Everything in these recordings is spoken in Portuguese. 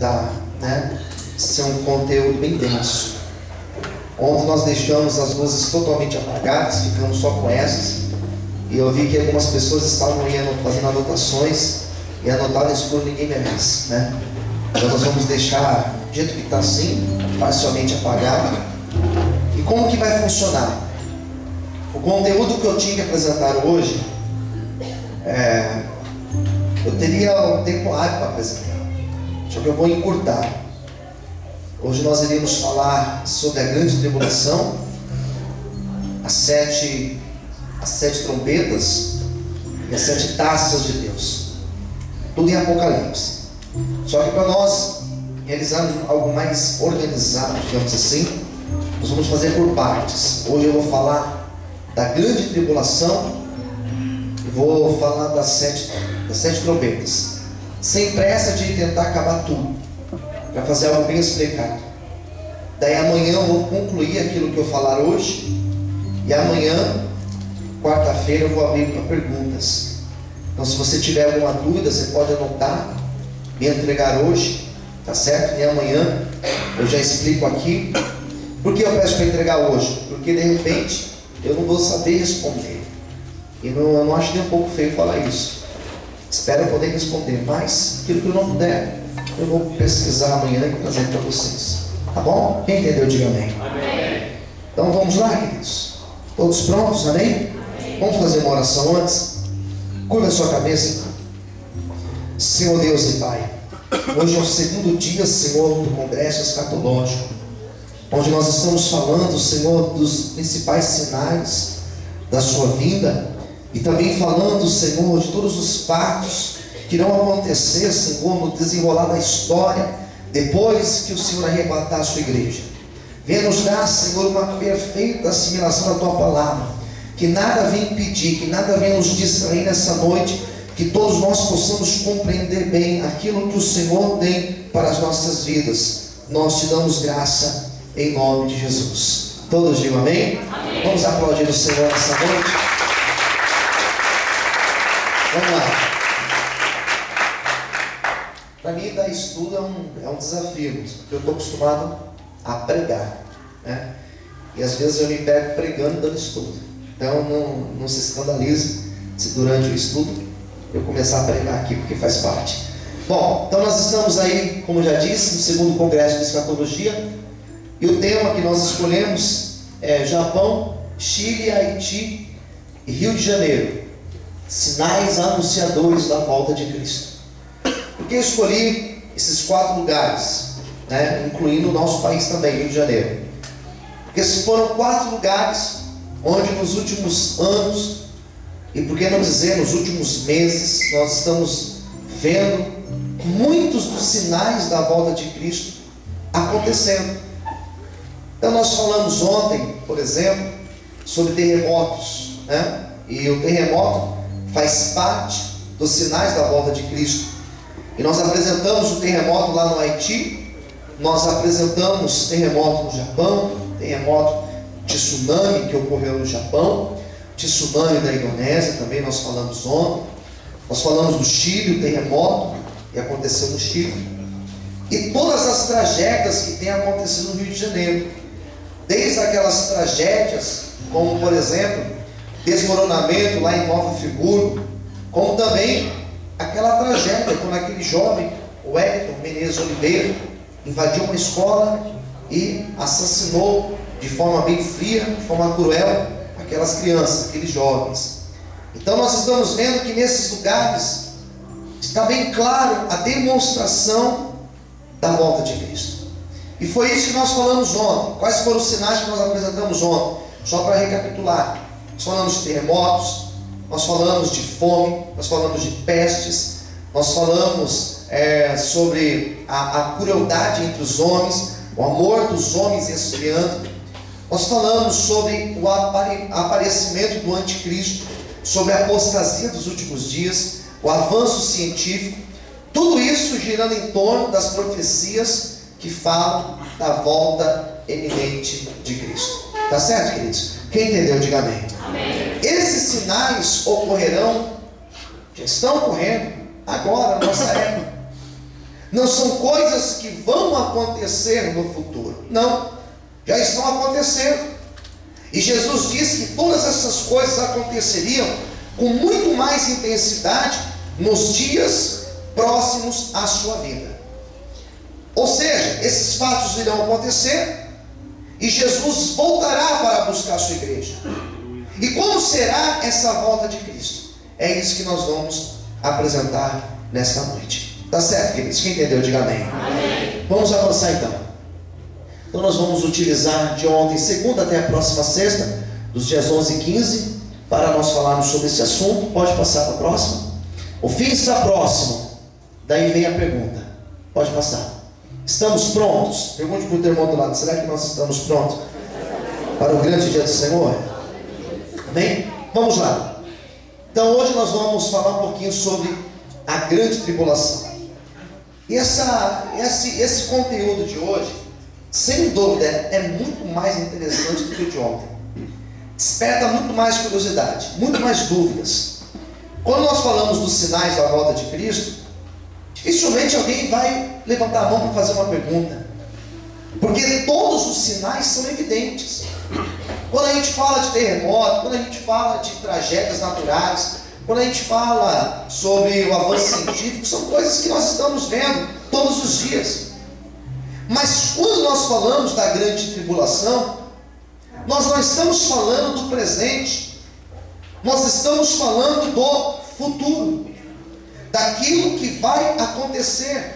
Tá, né? Ser um conteúdo bem denso. Ontem nós deixamos as luzes totalmente apagadas, ficamos só com essas. E eu vi que algumas pessoas estavam aí fazendo anotações, e anotar no escuro ninguém merece, né? Então nós vamos deixar do jeito que está assim, parcialmente apagado. E como que vai funcionar? O conteúdo que eu tinha que apresentar hoje, eu teria um tempo hábil para apresentar, só que eu vou encurtar. Hoje nós iremos falar sobre a grande tribulação, as sete trombetas e as 7 taças de Deus, tudo em Apocalipse. Só que para nós realizarmos algo mais organizado, digamos assim, nós vamos fazer por partes. Hoje eu vou falar da grande tribulação e vou falar das sete trombetas, sem pressa de tentar acabar tudo, para fazer algo bem explicado. Daí amanhã eu vou concluir aquilo que eu falar hoje, e amanhã, quarta-feira, eu vou abrir para perguntas. Então, se você tiver alguma dúvida, você pode anotar, me entregar hoje, tá certo? E amanhã eu já explico aqui. Por que eu peço para entregar hoje? Porque de repente eu não vou saber responder, e eu não acho nem um pouco feio falar isso. Espero poder responder, mas aquilo que eu não puder, eu vou pesquisar amanhã e trazer para vocês. Tá bom? Quem entendeu, diga amém. Amém. Então vamos lá, queridos. Todos prontos? Amém? Vamos fazer uma oração antes? Curva a sua cabeça. Senhor Deus e Pai, hoje é o segundo dia, Senhor, do Congresso Escatológico, onde nós estamos falando, Senhor, dos principais sinais da sua vinda, e também falando, Senhor, de todos os fatos que irão acontecer, Senhor, no desenrolar da história, depois que o Senhor arrebatar a sua igreja. Venha nos dar, Senhor, uma perfeita assimilação da tua palavra, que nada venha impedir, que nada venha nos distrair nessa noite, que todos nós possamos compreender bem aquilo que o Senhor tem para as nossas vidas. Nós te damos graça em nome de Jesus. Todos digam amém? Amém. Vamos aplaudir o Senhor nessa noite. Vamos lá. Para mim, dar estudo é um desafio, porque eu estou acostumado a pregar, né? E às vezes eu me pego pregando dando estudo. Então não se escandalize se durante o estudo eu começar a pregar aqui, porque faz parte. Bom, então nós estamos aí, como já disse, no segundo congresso de escatologia, e o tema que nós escolhemos é Japão, Chile, Haiti e Rio de Janeiro, sinais anunciadores da volta de Cristo. Por que eu escolhi esses 4 lugares, né, incluindo o nosso país também, Rio de Janeiro? Porque foram 4 lugares onde nos últimos anos, e por que não dizer nos últimos meses, nós estamos vendo muitos dos sinais da volta de Cristo acontecendo. Então nós falamos ontem, por exemplo, sobre terremotos, né? E o terremoto faz parte dos sinais da volta de Cristo. E nós apresentamos o terremoto lá no Haiti, nós apresentamos terremoto no Japão, terremoto de tsunami que ocorreu no Japão, tsunami da Indonésia também nós falamos ontem. Nós falamos do Chile, o terremoto que aconteceu no Chile, e todas as tragédias que têm acontecido no Rio de Janeiro, desde aquelas tragédias como, por exemplo, desmoronamento lá em Nova Friburgo, como também aquela tragédia quando aquele jovem, o Wellington Menezes Oliveira, invadiu uma escola e assassinou de forma bem fria, de forma cruel, aquelas crianças, aqueles jovens. Então nós estamos vendo que nesses lugares está bem claro a demonstração da volta de Cristo. E foi isso que nós falamos ontem. Quais foram os sinais que nós apresentamos ontem? Só para recapitular: nós falamos de terremotos, nós falamos de fome, nós falamos de pestes, nós falamos sobre a crueldade entre os homens, o amor dos homens esfriando. Nós falamos sobre o aparecimento do anticristo, sobre a apostasia dos últimos dias, o avanço científico, tudo isso girando em torno das profecias que falam da volta eminente de Cristo. Tá certo, queridos? Quem entendeu, diga amém. Amém. Esses sinais ocorrerão, já estão ocorrendo agora, na nossa época. não são coisas que vão acontecer no futuro. Não, já estão acontecendo. E Jesus disse que todas essas coisas aconteceriam com muito mais intensidade nos dias próximos à sua vida. Ou seja, esses fatos irão acontecer e Jesus voltará para buscar a sua igreja. E como será essa volta de Cristo? É isso que nós vamos apresentar nesta noite. Tá certo, queridos? Quem entendeu, diga amém. Amém. Vamos avançar então. Então nós vamos utilizar de ontem, segunda até a próxima sexta, dos dias 11 e 15, para nós falarmos sobre esse assunto. Pode passar para a próxima. O fim está próximo. Daí vem a pergunta. Pode passar. Estamos prontos? Pergunte para o teu irmão do lado. Será que nós estamos prontos para o grande dia do Senhor? Amém? Vamos lá. Então hoje nós vamos falar um pouquinho sobre a grande tribulação. E esse conteúdo de hoje, sem dúvida, é muito mais interessante do que o de ontem. Desperta muito mais curiosidade, muito mais dúvidas. Quando nós falamos dos sinais da volta de Cristo, dificilmente alguém vai levantar a mão para fazer uma pergunta, porque todos os sinais são evidentes. Quando a gente fala de terremoto, quando a gente fala de tragédias naturais, quando a gente fala sobre o avanço científico, são coisas que nós estamos vendo todos os dias. Mas quando nós falamos da grande tribulação, nós não estamos falando do presente, nós estamos falando do futuro, daquilo que vai acontecer,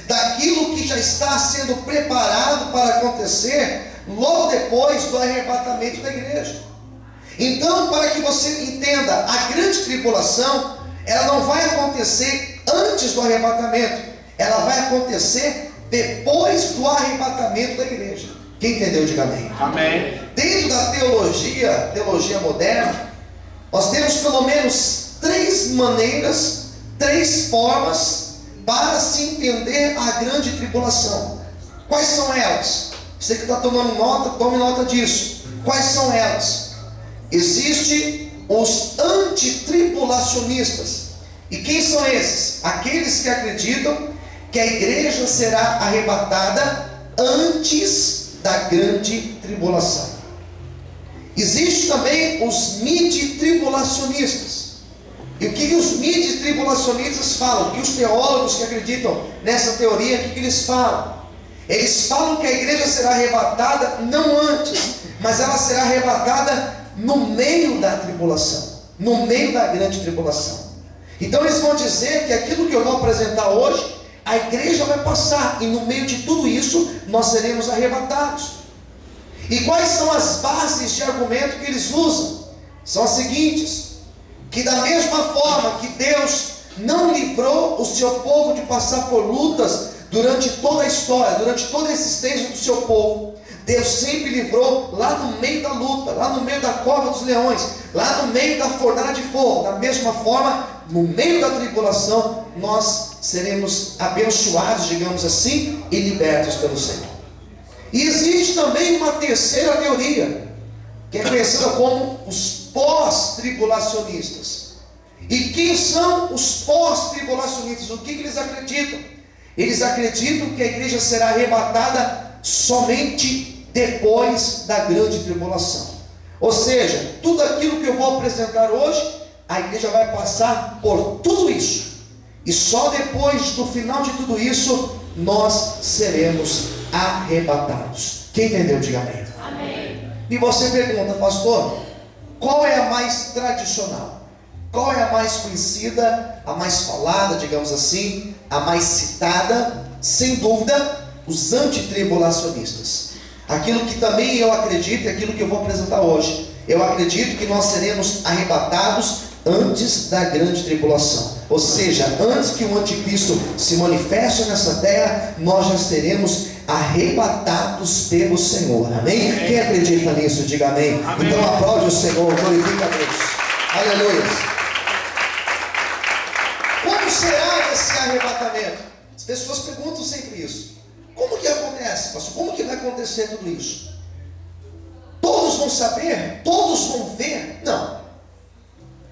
daquilo que já está sendo preparado para acontecer logo depois do arrebatamento da igreja. Então, para que você entenda, a grande tribulação, ela não vai acontecer antes do arrebatamento, ela vai acontecer depois do arrebatamento da igreja. Quem entendeu, diga amém. Amém. Dentro da teologia moderna, nós temos pelo menos três maneiras, três formas para se entender a grande tribulação. Quais são elas? Você que está tomando nota, tome nota disso. Quais são elas? Existem os antitribulacionistas. E quem são esses? Aqueles que acreditam que a igreja será arrebatada antes da grande tribulação. Existem também os midi-tribulacionistas. E o que os midi-tribulacionistas falam? Que os teólogos que acreditam nessa teoria, o que eles falam? Eles falam que a igreja será arrebatada não antes, mas ela será arrebatada no meio da tribulação, no meio da grande tribulação. Então eles vão dizer que aquilo que eu vou apresentar hoje, a igreja vai passar, e no meio de tudo isso nós seremos arrebatados. E quais são as bases de argumento que eles usam? São as seguintes: que da mesma forma que Deus não livrou o seu povo de passar por lutas durante toda a história, durante toda a existência do seu povo, Deus sempre livrou lá no meio da luta, lá no meio da cova dos leões, lá no meio da fornalha de fogo. Da mesma forma, no meio da tribulação, nós seremos abençoados, digamos assim, e libertos pelo Senhor. E existe também uma terceira teoria, que é conhecida como os pós-tribulacionistas. E quem são os pós-tribulacionistas? O que eles acreditam? Eles acreditam que a igreja será arrebatada somente depois da grande tribulação. Ou seja, tudo aquilo que eu vou apresentar hoje, a igreja vai passar por tudo isso, e só depois do final de tudo isso nós seremos arrebatados. Quem entendeu, diga amém. Amém. E você pergunta, pastor, qual é a mais tradicional? Qual é a mais conhecida, a mais falada, digamos assim, a mais citada? Sem dúvida, os antitribulacionistas. Aquilo que também eu acredito, e aquilo que eu vou apresentar hoje. Eu acredito que nós seremos arrebatados antes da grande tribulação. Ou seja, antes que o anticristo se manifeste nessa terra, nós já seremos arrebatados pelo Senhor. Amém? Amém. Quem acredita nisso, diga amém. Amém. Então aplaude o Senhor, glorifica a Deus. Aleluia. Como será esse arrebatamento? As pessoas perguntam sempre isso. Como que acontece, pastor? Como que vai acontecer tudo isso? Todos vão saber? Todos vão ver? Não.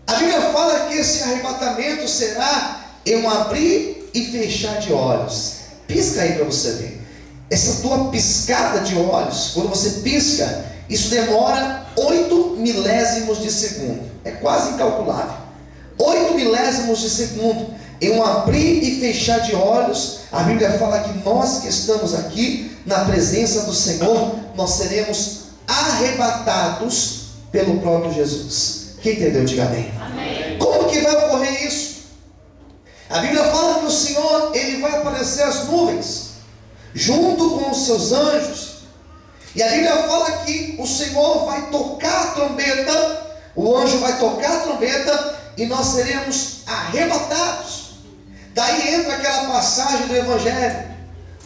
A Bíblia fala que esse arrebatamento será em um abrir e fechar de olhos. Pisca aí para você ver. Essa tua piscada de olhos, quando você pisca, isso demora 8 milésimos de segundo. É quase incalculável. 8 milésimos de segundo. Em um abrir e fechar de olhos, a Bíblia fala que nós que estamos aqui na presença do Senhor, nós seremos arrebatados pelo próprio Jesus. Quem entendeu, diga amém. Amém. Como que vai ocorrer isso? A Bíblia fala que o Senhor, Ele vai aparecer às nuvens, junto com os seus anjos. E a Bíblia fala que o Senhor vai tocar a trombeta, o anjo vai tocar a trombeta, e nós seremos arrebatados. Daí entra aquela passagem do Evangelho: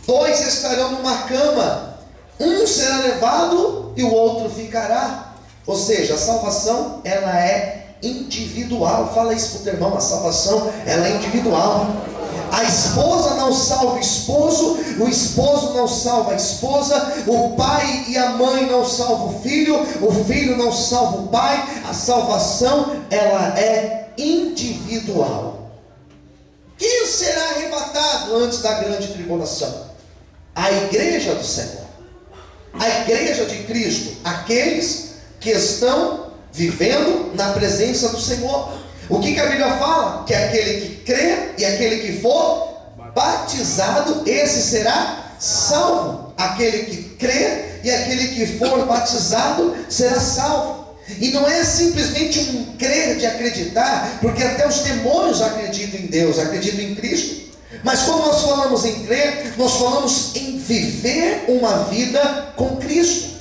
2 estarão numa cama, um será levado e o outro ficará. Ou seja, a salvação, ela é individual. Fala isso para o teu irmão, a salvação, ela é individual. A esposa não salva o esposo não salva a esposa, o pai e a mãe não salvam o filho não salva o pai. A salvação, ela é individual. Quem será arrebatado antes da grande tribulação? A igreja do Senhor, a igreja de Cristo, aqueles que estão vivendo na presença do Senhor. O que a Bíblia fala? Que aquele que crê e aquele que for batizado, esse será salvo. Aquele que crê e aquele que for batizado será salvo. E não é simplesmente um crer de acreditar, porque até os demônios acreditam em Deus, acreditam em Cristo. Mas quando nós falamos em crer, nós falamos em viver uma vida com Cristo.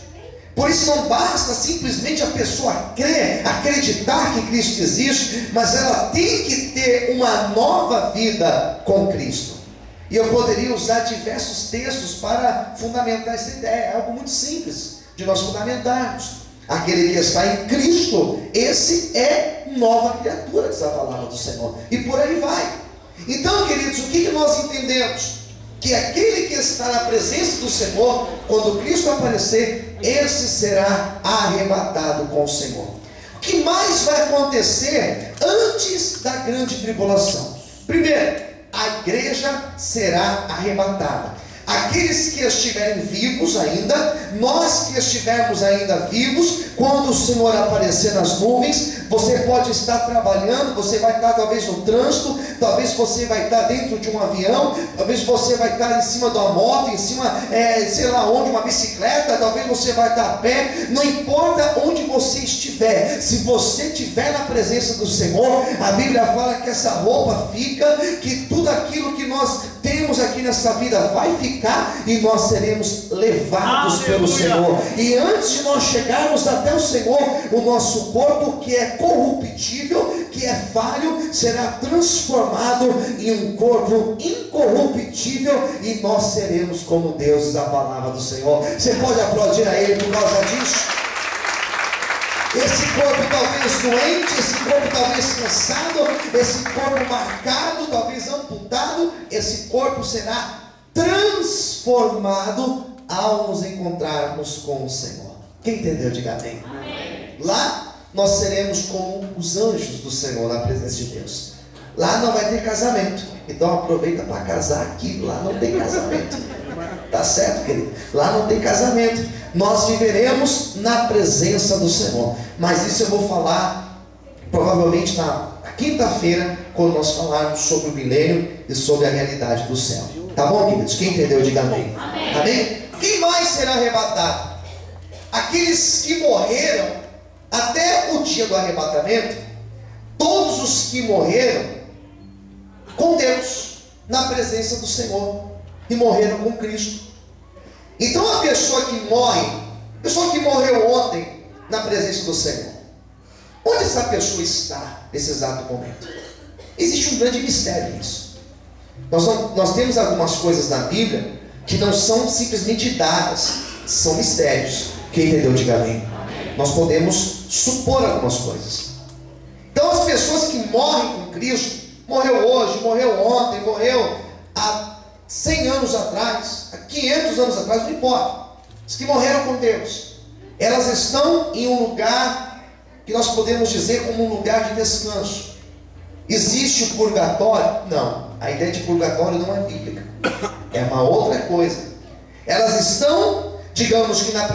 Por isso não basta simplesmente a pessoa crer, acreditar que Cristo existe, mas ela tem que ter uma nova vida com Cristo. E eu poderia usar diversos textos para fundamentar essa ideia. É algo muito simples de nós fundamentarmos. Aquele que está em Cristo, esse é nova criatura, diz a palavra do Senhor. E por aí vai. Então, queridos, o que nós entendemos? Que aquele que está na presença do Senhor, quando Cristo aparecer, esse será arrebatado com o Senhor. O que mais vai acontecer antes da grande tribulação? Primeiro, a igreja será arrebatada. Aqueles que estiverem vivos ainda, nós que estivermos ainda vivos, quando o Senhor aparecer nas nuvens, você pode estar trabalhando, você vai estar talvez no trânsito, talvez você vai estar dentro de um avião, talvez você vai estar em cima de uma moto, em cima, sei lá onde, uma bicicleta, talvez você vai estar a pé. Não importa onde você estiver, se você estiver na presença do Senhor, a Bíblia fala que essa roupa fica, que tudo aquilo que nós temos aqui nessa vida vai ficar, e nós seremos levados pelo Senhor. E antes de nós chegarmos até o Senhor, o nosso corpo, que é corruptível, que é falho, será transformado em um corpo incorruptível, e nós seremos como Deus, diz a palavra do Senhor. Você pode aplaudir a Ele por causa disso? Esse corpo talvez doente, esse corpo talvez cansado, esse corpo marcado, talvez amputado, esse corpo será transformado ao nos encontrarmos com o Senhor. Quem entendeu, diga amém. Amém. Lá nós seremos como os anjos do Senhor na presença de Deus. Lá não vai ter casamento, então aproveita para casar aqui. Lá não tem casamento, tá certo, querido? Lá não tem casamento. Nós viveremos na presença do Senhor, mas isso eu vou falar provavelmente na quinta-feira, quando nós falarmos sobre o milênio e sobre a realidade do céu. Tá bom, queridos? Quem entendeu, diga amém. Amém. Amém? Quem mais será arrebatado? Aqueles que morreram até o dia do arrebatamento. Todos os que morreram com Deus, na presença do Senhor, e morreram com Cristo. Então a pessoa que morre, a pessoa que morreu ontem na presença do Senhor, onde essa pessoa está nesse exato momento? Existe um grande mistério nisso. Nós temos algumas coisas na Bíblia que não são simplesmente dadas, são mistérios. Quem entendeu, diga amém. Nós podemos supor algumas coisas. Então as pessoas que morrem com Cristo, morreu hoje, morreu ontem, morreu há 100 anos atrás, há 500 anos atrás, não importa. As que morreram com Deus, elas estão em um lugar que nós podemos dizer como um lugar de descanso. Existe o purgatório? Não. A ideia de purgatório não é bíblica. É uma outra coisa. Elas estão, digamos que na presença